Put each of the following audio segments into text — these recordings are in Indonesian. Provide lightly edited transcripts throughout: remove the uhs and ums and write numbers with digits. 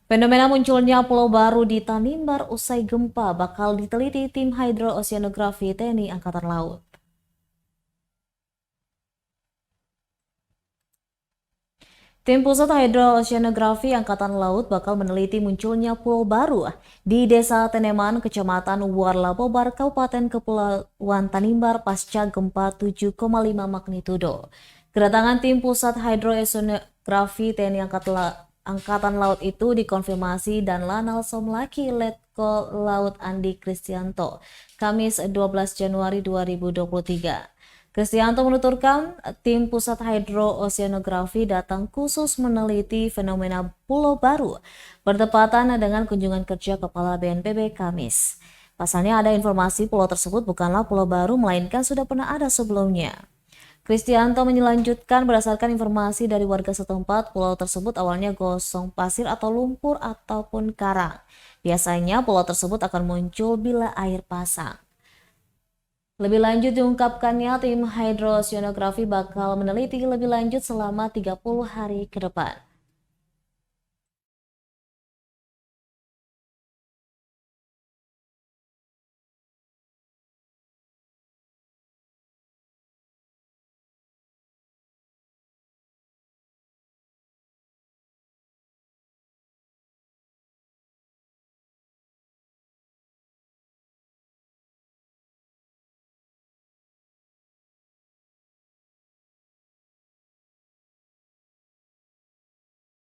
Fenomena munculnya pulau baru di Tanimbar usai gempa bakal diteliti tim hidrooceanografi TNI Angkatan Laut. Tim Pusat Hidrooceanografi Angkatan Laut bakal meneliti munculnya pulau baru di Desa Teneman, Kecamatan Warla Bobar, Kabupaten Kepulauan Tanimbar pasca gempa 7,5 magnitudo. Kedatangan tim Pusat Hidrooceanografi TNI Angkatan Laut itu dikonfirmasi dan Lanal Somlaki Letkol Laut Andi Kristianto, Kamis 12 Januari 2023. Kristianto menuturkan tim Pusat Hidrooceanografi datang khusus meneliti fenomena pulau baru bertepatan dengan kunjungan kerja Kepala BNPB Kamis. Pasalnya ada informasi pulau tersebut bukanlah pulau baru melainkan sudah pernah ada sebelumnya. Kristianto melanjutkan berdasarkan informasi dari warga setempat, pulau tersebut awalnya gosong pasir atau lumpur ataupun karang. Biasanya pulau tersebut akan muncul bila air pasang. Lebih lanjut diungkapkannya tim hidrooceanografi bakal meneliti lebih lanjut selama 30 hari ke depan.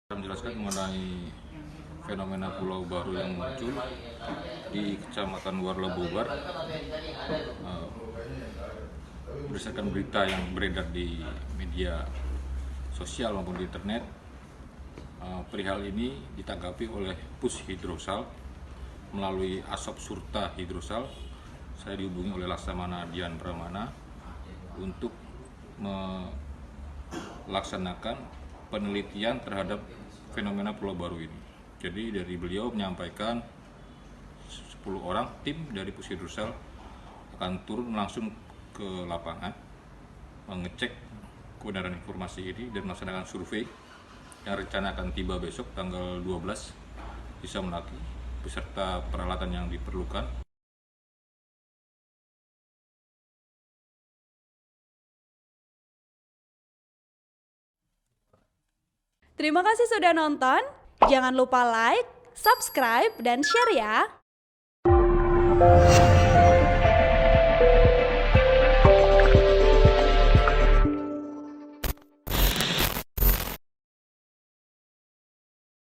Menjelaskan mengenai fenomena pulau baru yang muncul di Kecamatan Warla Bobar. Berdasarkan berita yang beredar di media sosial maupun di internet, perihal ini ditanggapi oleh Pus Hidrosal melalui Asop Surta Hidrosal. Saya dihubungi oleh Laksamana Dian Pramana untuk melaksanakan penelitian terhadap fenomena pulau baru ini. Jadi dari beliau menyampaikan 10 orang tim dari Pus Hidrosal akan turun langsung ke lapangan mengecek kebenaran informasi ini dan melaksanakan survei yang rencana akan tiba besok tanggal 12 di Somlaki beserta peralatan yang diperlukan. Terima kasih sudah nonton. Jangan lupa like, subscribe, dan share ya.